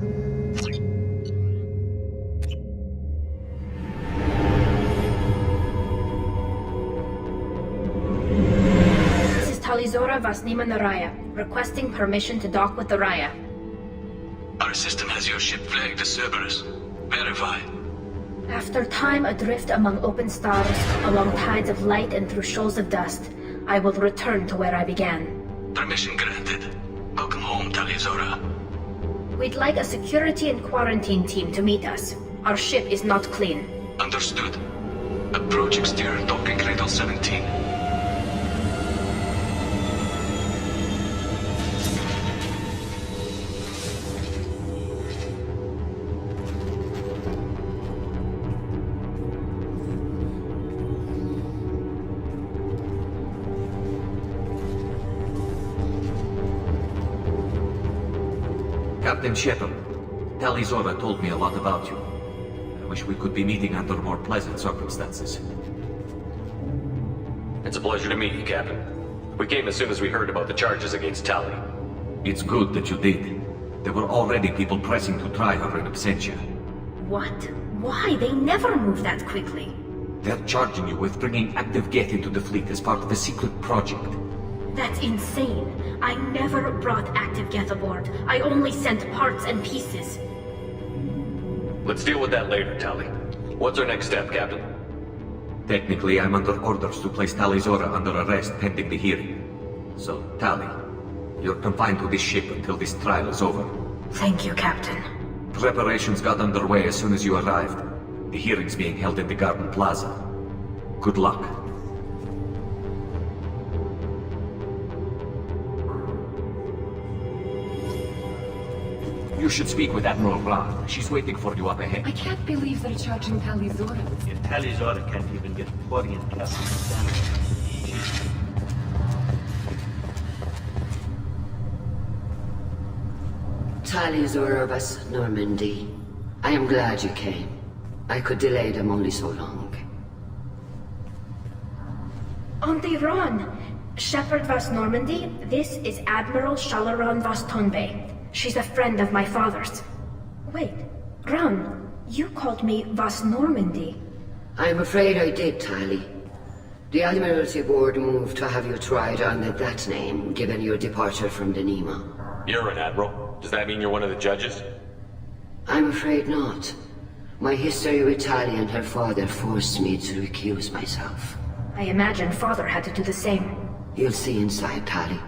This is Tali Izmena, requesting permission to dock with the Raya. Our system has your ship flagged as Cerberus. Verify. After time adrift among open stars, along tides of light and through shoals of dust, I will return to where I began. Permission granted. Welcome home, Tali Izmena. We'd like a security and quarantine team to meet us. Our ship is not clean. Understood. Approach exterior docking cradle 17. Captain Shepard, Tali Izmena told me a lot about you. I wish we could be meeting under more pleasant circumstances. It's a pleasure to meet you, Captain. We came as soon as we heard about the charges against Tali. It's good that you did. There were already people pressing to try her in absentia. What? Why? They never move that quickly. They're charging you with bringing active Geth into the fleet as part of a secret project. That's insane. I never brought active Geth aboard. I only sent parts and pieces. Let's deal with that later, Tali. What's our next step, Captain? Technically, I'm under orders to place Tali Izmena under arrest pending the hearing. So, Tali, you're confined to this ship until this trial is over. Thank you, Captain. Preparations got underway as soon as you arrived. The hearing's being held in the Garden Plaza. Good luck. You should speak with Admiral Ra. She's waiting for you up ahead. I can't believe they're charging Tali Izmena. Yeah, Tali Izmena can't even get body in Captain. Tali Izmena, Normandy. I am glad you came. I could delay them only so long. On the run! Shepard vas Normandy, this is Admiral Shalaran vas Tonbe. She's a friend of my father's. Wait, Ran, you called me Vas Normandy. I'm afraid I did, Tali. The Admiralty Board moved to have you tried under that name, given your departure from the Nima. You're an Admiral. Does that mean you're one of the judges? I'm afraid not. My history with Tali and her father forced me to recuse myself. I imagine father had to do the same. You'll see inside, Tali.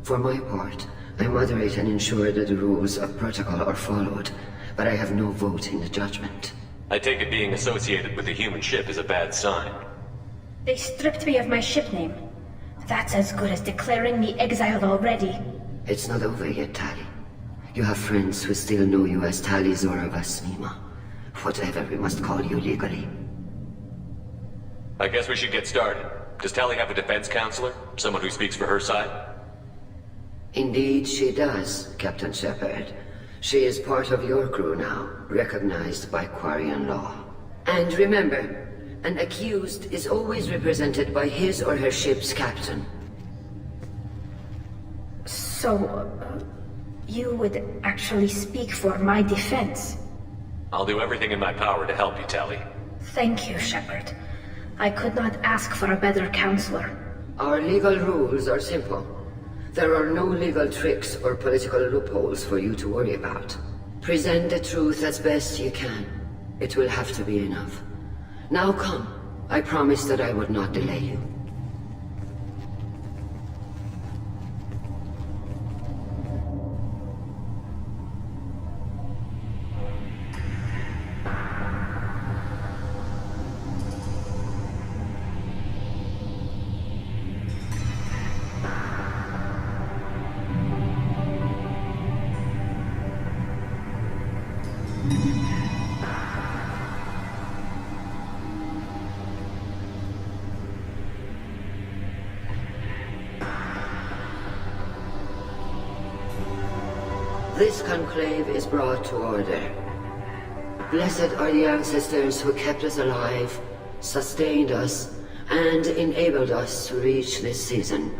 For my part, I moderate and ensure that the rules of protocol are followed, but I have no vote in the judgment. I take it being associated with a human ship is a bad sign. They stripped me of my ship name. That's as good as declaring me exiled already. It's not over yet, Tali. You have friends who still know you as Tali Izmena vas Nima. Whatever we must call you legally. I guess we should get started. Does Tali have a defense counselor? Someone who speaks for her side? Indeed she does, Captain Shepard. She is part of your crew now, recognized by Quarian law. And remember, an accused is always represented by his or her ship's captain. So, you would actually speak for my defense? I'll do everything in my power to help you, Tali. Thank you, Shepard. I could not ask for a better counselor. Our legal rules are simple. There are no legal tricks or political loopholes for you to worry about. Present the truth as best you can. It will have to be enough. Now come. I promise that I would not delay you. This conclave is brought to order. Blessed are the ancestors who kept us alive, sustained us, and enabled us to reach this season.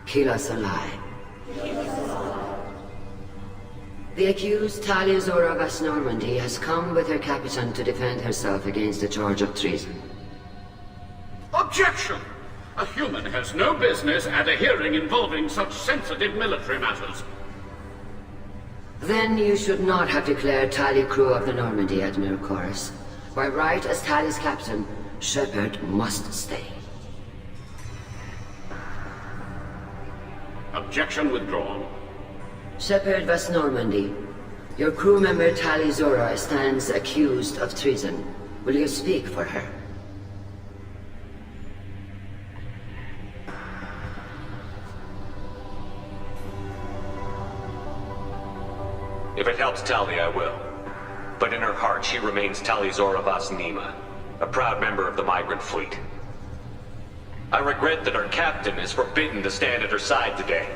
Keep us alive. The accused Tali Izmena of West Normandy has come with her captain to defend herself against a charge of treason. Objection! A human has no business at a hearing involving such sensitive military matters. Then you should not have declared Tali crew of the Normandy, Admiral Chorus. By right, as Tali's captain, Shepard must stay. Objection withdrawn. Shepard, West Normandy. Your crew member Tali Izmena stands accused of treason. Will you speak for her? If it helps Tali, I will. But in her heart, she remains Tali Izmena Vas Nima, a proud member of the migrant fleet. I regret that our captain is forbidden to stand at her side today.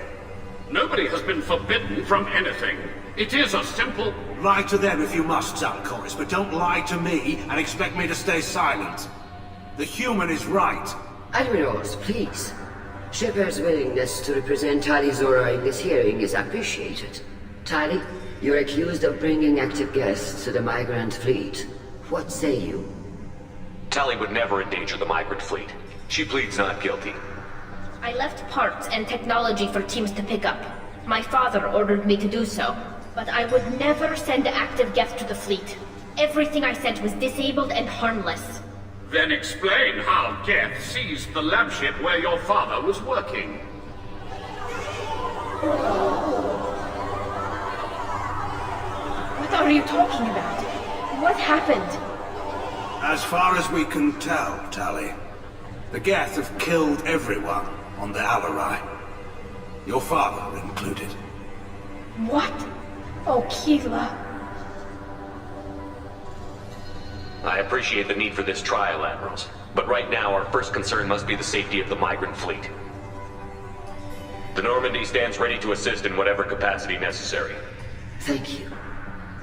Nobody has been forbidden from anything. It is a simple... Lie to them if you must, Zalcoris, but don't lie to me and expect me to stay silent. The human is right. Admirals, please. Shepard's willingness to represent Tali Izmena in this hearing is appreciated. Tali, you're accused of bringing active guests to the migrant fleet. What say you? Tali would never endanger the migrant fleet. She pleads not guilty. I left parts and technology for teams to pick up. My father ordered me to do so, but I would never send active guests to the fleet. Everything I sent was disabled and harmless. Then explain how Geth seized the lab ship where your father was working. What are you talking about? What happened? As far as we can tell, Tali, the Geth have killed everyone on the Alarai. Your father included. What? Oh, Keela. I appreciate the need for this trial, Admirals. But right now, our first concern must be the safety of the migrant fleet. The Normandy stands ready to assist in whatever capacity necessary. Thank you.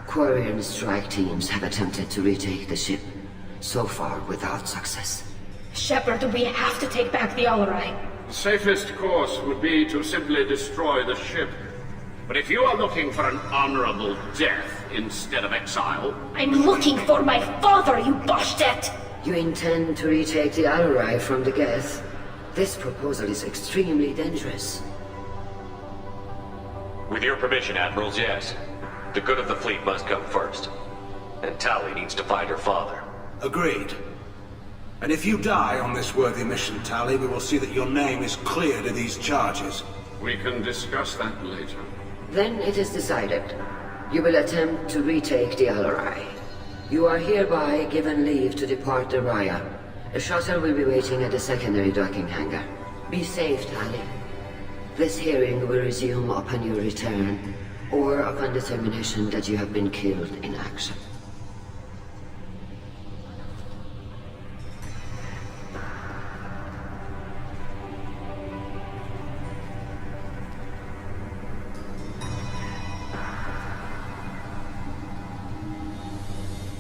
Quarry and strike teams have attempted to retake the ship, so far without success. Shepard, we have to take back the Alarai. The safest course would be to simply destroy the ship. But if you are looking for an honorable death instead of exile... I'm looking for my father, you bastet! You intend to retake the Alarai from the Geth? This proposal is extremely dangerous. With your permission, Admirals, yes. The good of the fleet must come first. And Tali needs to find her father. Agreed. And if you die on this worthy mission, Tali, we will see that your name is cleared of these charges. We can discuss that later. Then it is decided. You will attempt to retake the Alarai. You are hereby given leave to depart the Raya. A shuttle will be waiting at the secondary docking hangar. Be safe, Tali. This hearing will resume upon your return, or upon determination that you have been killed in action.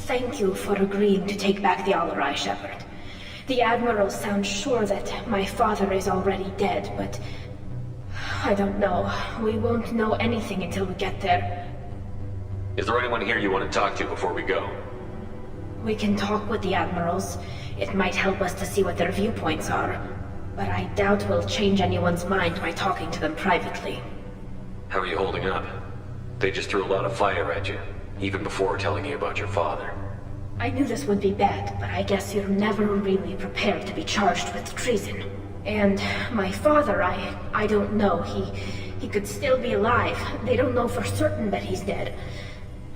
Thank you for agreeing to take back the Alarai, Shepard. The Admirals sound sure that my father is already dead, but... I don't know. We won't know anything until we get there. Is there anyone here you want to talk to before we go? We can talk with the Admirals. It might help us to see what their viewpoints are. But I doubt we'll change anyone's mind by talking to them privately. How are you holding up? They just threw a lot of fire at you, even before telling you about your father. I knew this would be bad, but I guess you're never really prepared to be charged with treason. And my father, I don't know. He could still be alive. They don't know for certain that he's dead.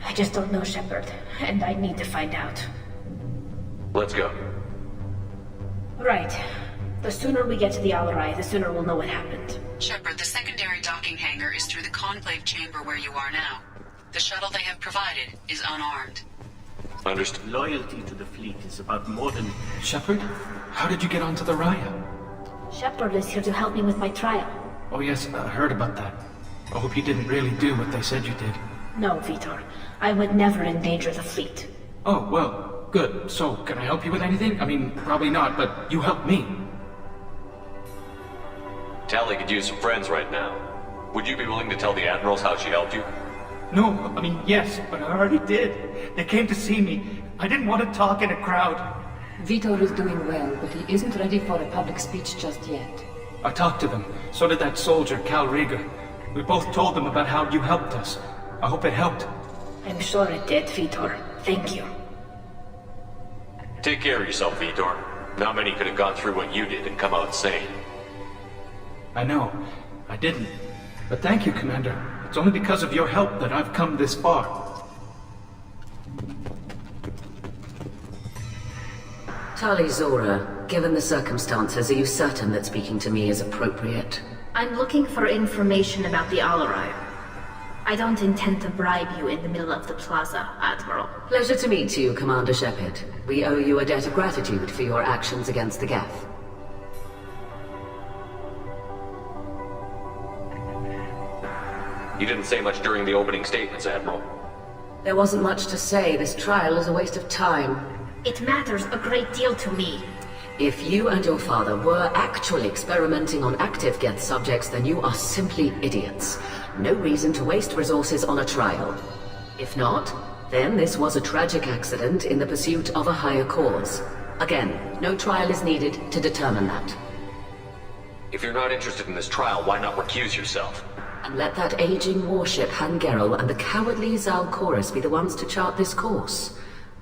I just don't know, Shepard, and I need to find out. Let's go. Right. The sooner we get to the Alarai, the sooner we'll know what happened. Shepard, the secondary docking hangar is through the conclave chamber where you are now. The shuttle they have provided is unarmed. Understood. Loyalty to the fleet is about more than... Shepard? How did you get onto the Raya? Shepard is here to help me with my trial. Oh yes, I heard about that. I hope you didn't really do what they said you did. No, Vitor. I would never endanger the fleet. Oh, well, good. So, can I help you with anything? I mean, probably not, but you helped me. Tali could use some friends right now. Would you be willing to tell the Admirals how she helped you? No, I mean, yes, but I already did. They came to see me. I didn't want to talk in a crowd. Vitor is doing well, but he isn't ready for a public speech just yet. I talked to them. So did that soldier, Cal Riga. We both told them about how you helped us. I hope it helped. I'm sure it did, Vitor. Thank you. Take care of yourself, Vitor. Not many could have gone through what you did and come out sane. I know. I didn't. But thank you, Commander. It's only because of your help that I've come this far. Tali Zora, given the circumstances, are you certain that speaking to me is appropriate? I'm looking for information about the Alarai. I don't intend to bribe you in the middle of the plaza, Admiral. Pleasure to meet you, Commander Shepard. We owe you a debt of gratitude for your actions against the Geth. You didn't say much during the opening statements, Admiral. There wasn't much to say. This trial is a waste of time. It matters a great deal to me. If you and your father were actually experimenting on active Geth subjects, then you are simply idiots. No reason to waste resources on a trial. If not, then this was a tragic accident in the pursuit of a higher cause. Again, no trial is needed to determine that. If you're not interested in this trial, why not recuse yourself? And let that aging warship Hangerel and the cowardly Zalchorus be the ones to chart this course?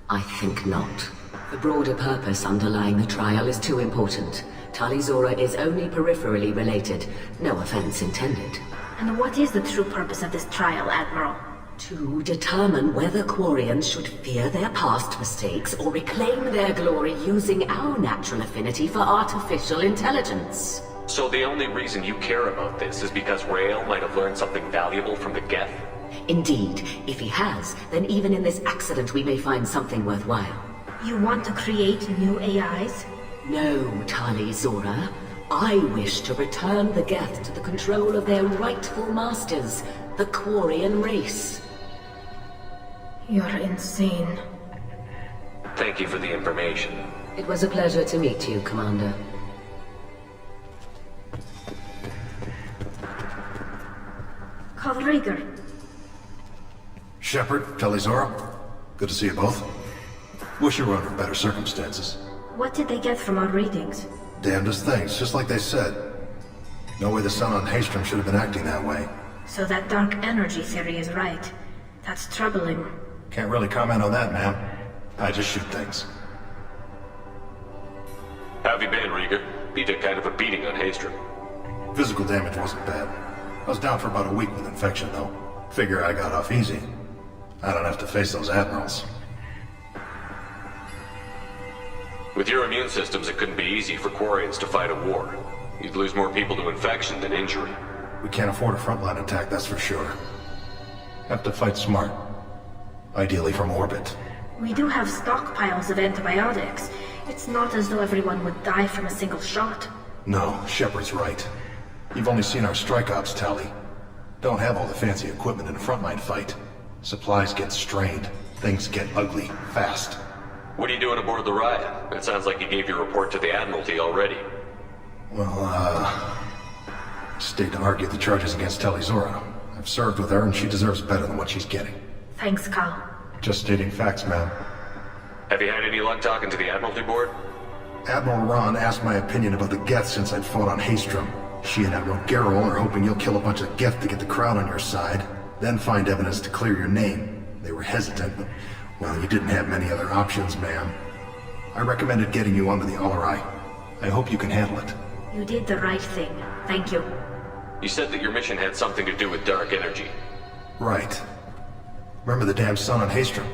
I think not. The broader purpose underlying the trial is too important. Tali Zora is only peripherally related. No offense intended. And what is the true purpose of this trial, Admiral? To determine whether Quarians should fear their past mistakes or reclaim their glory using our natural affinity for artificial intelligence. So the only reason you care about this is because Rael might have learned something valuable from the Geth? Indeed. If he has, then even in this accident we may find something worthwhile. You want to create new AIs? No, Tali Zora. I wish to return the Geth to the control of their rightful masters, the Quarian race. You're insane. Thank you for the information. It was a pleasure to meet you, Commander. Kalrieger. Shepard, Tali Zora. Good to see you both. Wish you were under better circumstances. What did they get from our readings? Damnedest things, just like they said. No way the sun on Haystrom should have been acting that way. So that dark energy theory is right. That's troubling. Can't really comment on that, ma'am. I just shoot things. How have you been, Rieger? You took kind of a beating on Haystrom. Physical damage wasn't bad. I was down for about a week with infection, though. Figure I got off easy. I don't have to face those admirals. With your immune systems, it couldn't be easy for Quarians to fight a war. You'd lose more people to infection than injury. We can't afford a frontline attack, that's for sure. Have to fight smart. Ideally from orbit. We do have stockpiles of antibiotics. It's not as though everyone would die from a single shot. No, Shepard's right. You've only seen our strike ops, Tali. Don't have all the fancy equipment in a frontline fight. Supplies get strained. Things get ugly, fast. What are you doing aboard the Riot? It sounds like you gave your report to the Admiralty already. Well, stayed to argue the charges against Tali Zora. I've served with her and she deserves better than what she's getting. Thanks, Cal. Just stating facts, ma'am. Have you had any luck talking to the Admiralty board? Admiral Ron asked my opinion about the Geth since I'd fought on Haystrom. She and Admiral Garrow are hoping you'll kill a bunch of Geth to get the crowd on your side, then find evidence to clear your name. They were hesitant, but, well, you didn't have many other options, ma'am. I recommended getting you onto the Alarai. I hope you can handle it. You did the right thing. Thank you. You said that your mission had something to do with dark energy. Right. Remember the damn sun on Haystrom?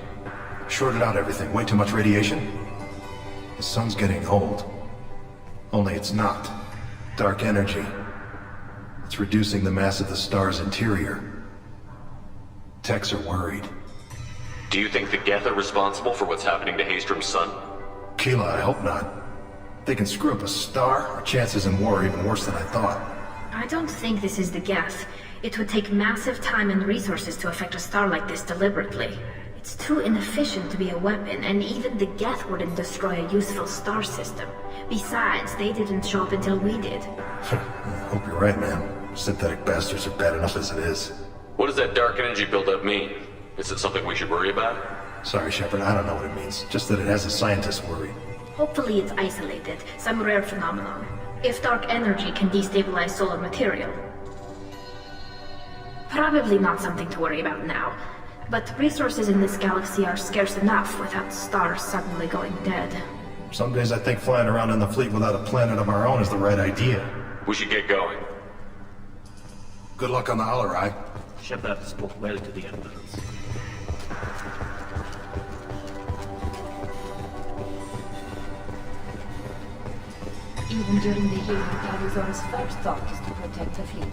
Shorted out everything. Way too much radiation? The sun's getting old. Only it's not. Dark energy. It's reducing the mass of the star's interior. Techs are worried. Do you think the Geth are responsible for what's happening to Haystrom's sun? Keela, I hope not. They can screw up a star. Our chances in war are even worse than I thought. I don't think this is the Geth. It would take massive time and resources to affect a star like this deliberately. It's too inefficient to be a weapon, and even the Geth wouldn't destroy a useful star system. Besides, they didn't show up until we did. I hope you're right, man. Synthetic bastards are bad enough as it is. What does that dark energy buildup mean? Is it something we should worry about? Sorry, Shepard, I don't know what it means. Just that it has a scientist worried. Hopefully it's isolated, some rare phenomenon. If dark energy can destabilize solar material. Probably not something to worry about now. But resources in this galaxy are scarce enough without stars suddenly going dead. Some days I think flying around in the fleet without a planet of our own is the right idea. We should get going. Good luck on the Alarai. Shepard spoke well to the Emperors. Even during the healing, Tali's first thought is to protect the fleet.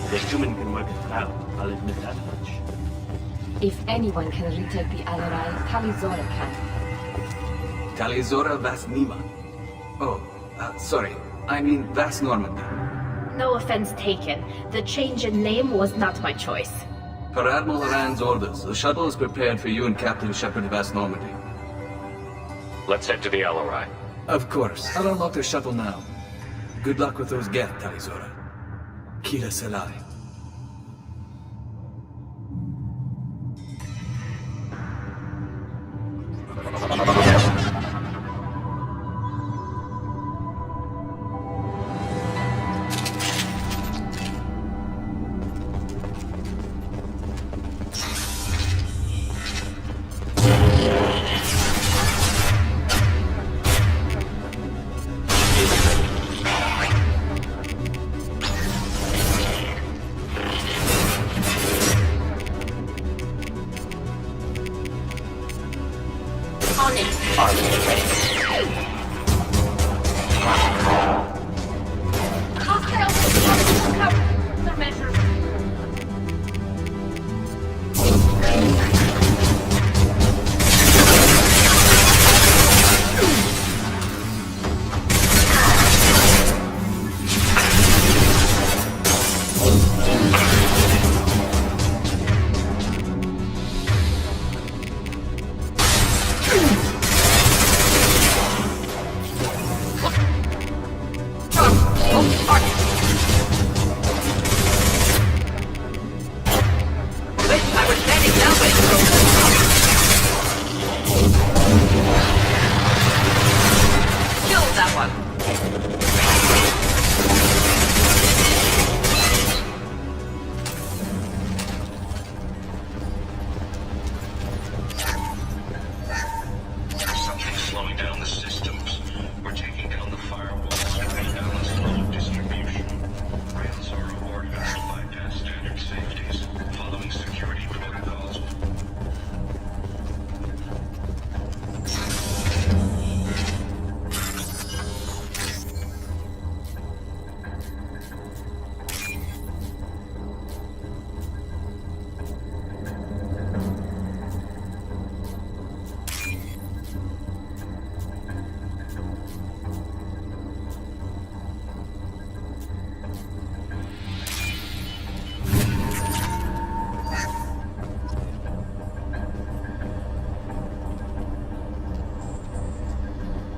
The human can work it out, I'll admit that much. If anyone can retake the Alarai, Talizora can. Talizora Vas Nima. Oh, sorry. I mean Vas Normandy. No offense taken. The change in name was not my choice. Per Admiral Rand's orders, the shuttle is prepared for you and Captain Shepard Vas Normandy. Let's head to the Alarai. Of course. I'll unlock the shuttle now. Good luck with those Geth, Talizora. Kira Selai.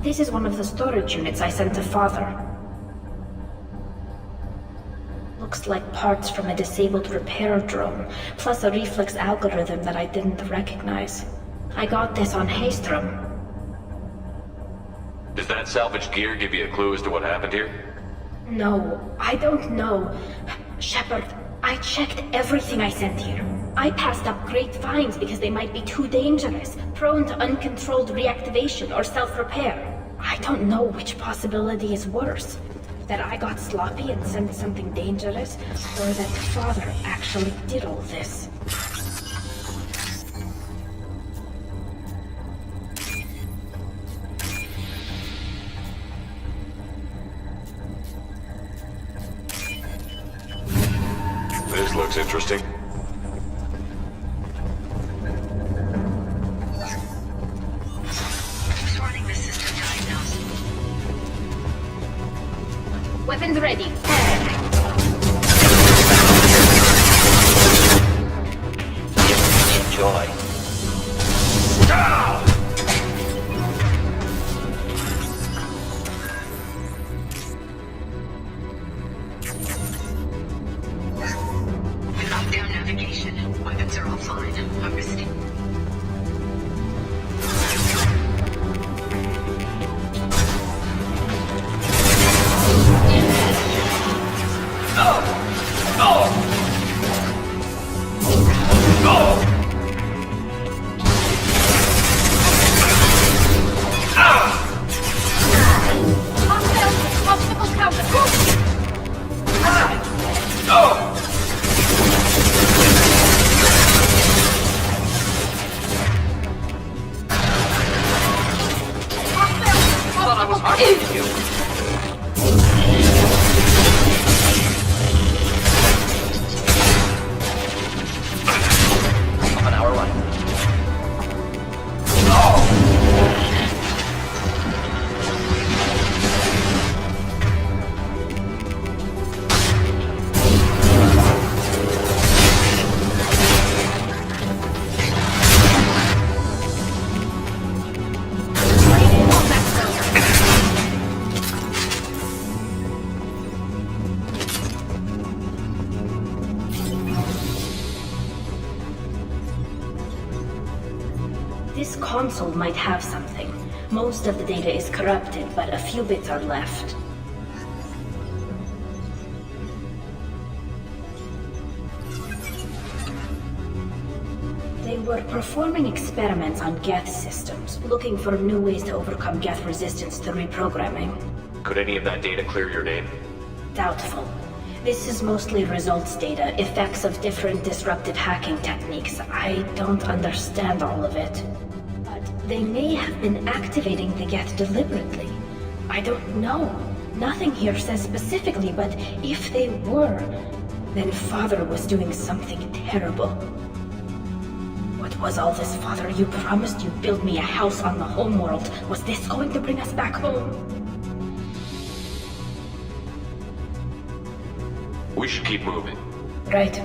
This is one of the storage units I sent to Father. Looks like parts from a disabled repair drone, plus a reflex algorithm that I didn't recognize. I got this on Haystrom. Does that salvage gear give you a clue as to what happened here? No, I don't know. Shepard, I checked everything I sent here. I passed up great finds because they might be too dangerous, prone to uncontrolled reactivation or self-repair. I don't know which possibility is worse. That I got sloppy and sent something dangerous, or that Father actually did all this. This looks interesting. Weapons ready. Lockdown navigation. Weapons are offline. I'm risking. This console might have something. Most of the data is corrupted, but a few bits are left. They were performing experiments on Geth systems, looking for new ways to overcome Geth resistance to reprogramming. Could any of that data clear your name? Doubtful. This is mostly results data, effects of different disruptive hacking techniques. I don't understand all of it. But they may have been activating the Geth deliberately. I don't know. Nothing here says specifically, but if they were, then Father was doing something terrible. What was all this, Father? You promised you'd build me a house on the homeworld. Was this going to bring us back home? We should keep moving. Right.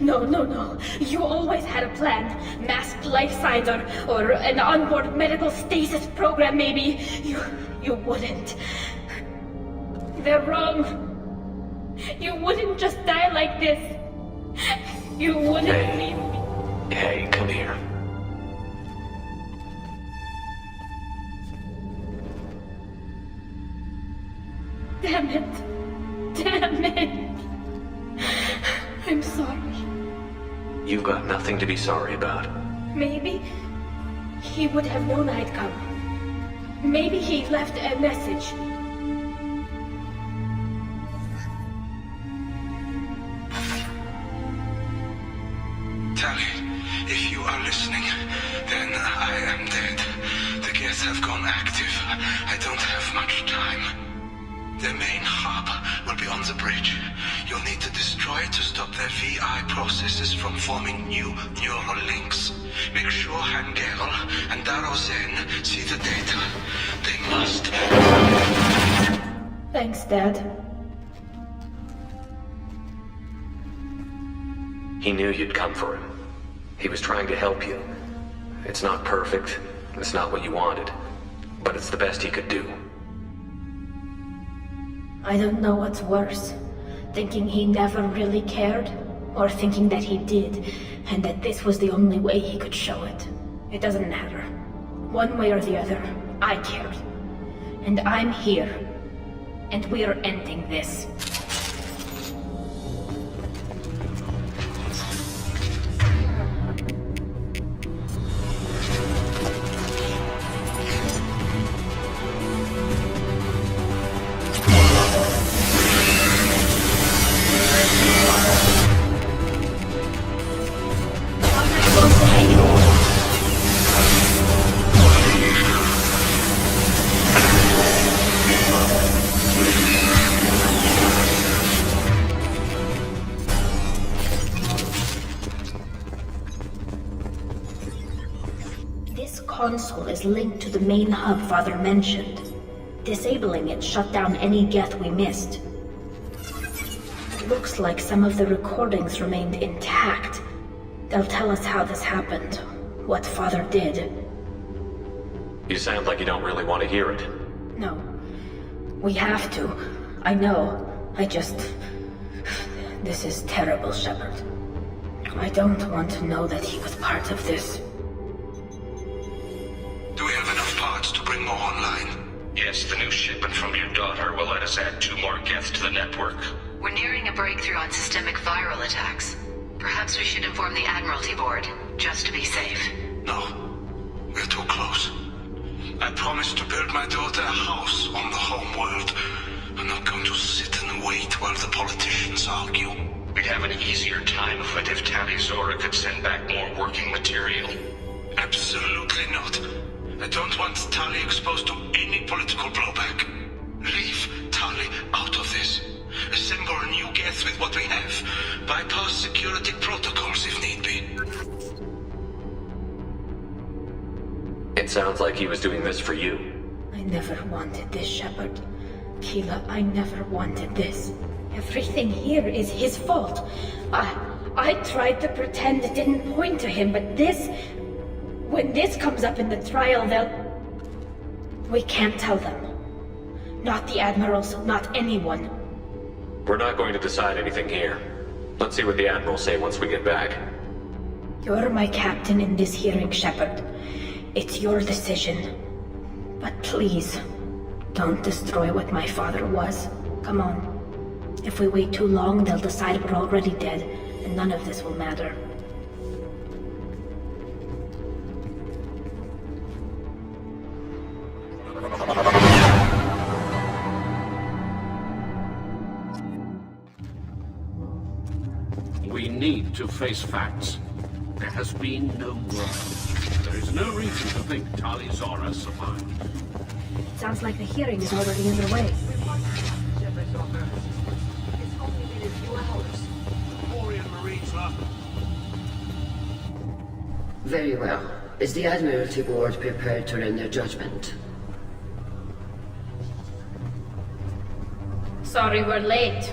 No. You always had a plan. Masked life signs or an onboard medical stasis program, maybe. You wouldn't. They're wrong. You wouldn't just die like this. You wouldn't leave me. Hey, come here. Damn it. Damn it. I'm sorry. You've got nothing to be sorry about. Maybe he would have known I'd come. Maybe he left a message. Tali, if you are listening, then I am dead. The Geth have gone active. I don't have much time. The main hub will be on the bridge. You'll need to destroy it to stop their VI processes from forming new neural links. Make sure Hangel and Darozen see the data. They must. Thanks, Dad. He knew you'd come for him. He was trying to help you. It's not perfect. It's not what you wanted. But it's the best he could do. I don't know what's worse. Thinking he never really cared, or thinking that he did, and that this was the only way he could show it. It doesn't matter. One way or the other, I cared. And I'm here. And we're ending this. Console is linked to the main hub Father mentioned. Disabling it shut down any Geth we missed. Looks like some of the recordings remained intact. They'll tell us how this happened, what Father did. You sound like you don't really want to hear it. No. We have to. I know. This is terrible, Shepard. I don't want to know that he was part of this. Do we have enough parts to bring more online? Yes, the new shipment from your daughter will let us add 2 more Geth to the network. We're nearing a breakthrough on systemic viral attacks. Perhaps we should inform the Admiralty Board, just to be safe. No. We're too close. I promised to build my daughter a house on the home world. I'm not going to sit and wait while the politicians argue. We'd have an easier time of it if Tali Zora could send back more working material. Absolutely not. I don't want Tali exposed to any political blowback. Leave Tali out of this. Assemble a new Geth with what we have. Bypass security protocols if need be. It sounds like he was doing this for you. I never wanted this, Shepard. Keela, I never wanted this. Everything here is his fault. I tried to pretend it didn't point to him, but this... When this comes up in the trial, we can't tell them. Not the admirals, not anyone. We're not going to decide anything here. Let's see what the admirals say once we get back. You're my captain in this hearing, Shepard. It's your decision. But please, don't destroy what my father was. Come on. If we wait too long, they'll decide we're already dead, and none of this will matter. We need to face facts. There has been no war. There is no reason to think Tali Zora survived. Sounds like the hearing is already underway. Very well. Is the Admiralty Board prepared to render judgment? Sorry we're late.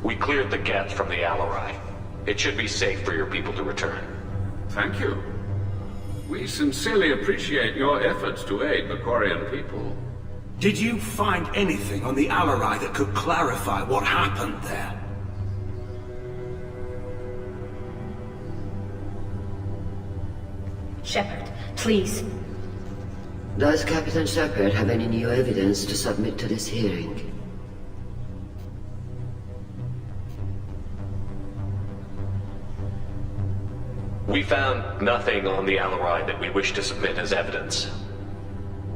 We cleared the Geth from the Alarai. It should be safe for your people to return. Thank you. We sincerely appreciate your efforts to aid Macquarian people. Did you find anything on the Alarai that could clarify what happened there? Shepard, please. Does Captain Shepard have any new evidence to submit to this hearing? We found nothing on the Alarai that we wish to submit as evidence.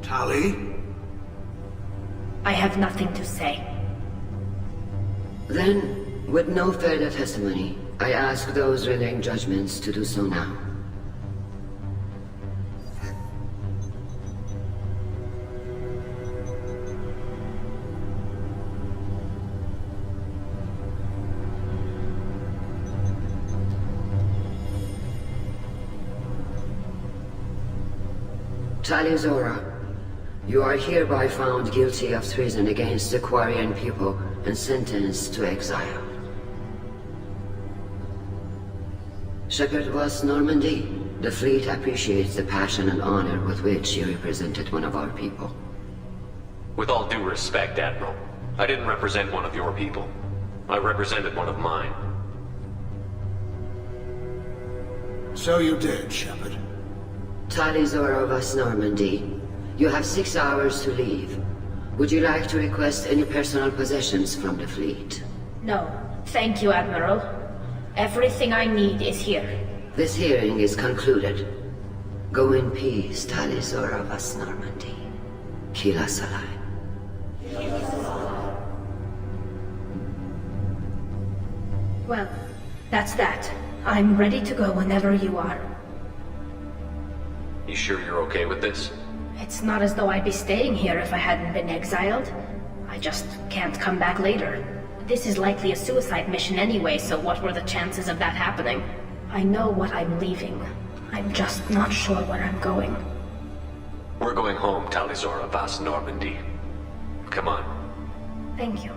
Tali? I have nothing to say. Then, with no further testimony, I ask those relaying judgments to do so now. Tali Zora, you are hereby found guilty of treason against the Quarian people and sentenced to exile. Shepard was Normandy. The fleet appreciates the passion and honor with which you represented one of our people. With all due respect, Admiral, I didn't represent one of your people. I represented one of mine. So you did, Shepard. Tali Zora of us Normandy, you have 6 hours to leave. Would you like to request any personal possessions from the fleet? No, thank you, Admiral. Everything I need is here. This hearing is concluded. Go in peace, Tali Zora of us Normandy. Kila Salai. Well, that's that. I'm ready to go whenever you are. You sure you're okay with this? It's not as though I'd be staying here if I hadn't been exiled. I just can't come back later. This is likely a suicide mission anyway, so what were the chances of that happening? I know what I'm leaving. I'm just not sure where I'm going. We're going home, Tali Zora Vas Normandy. Come on. Thank you,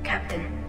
Captain.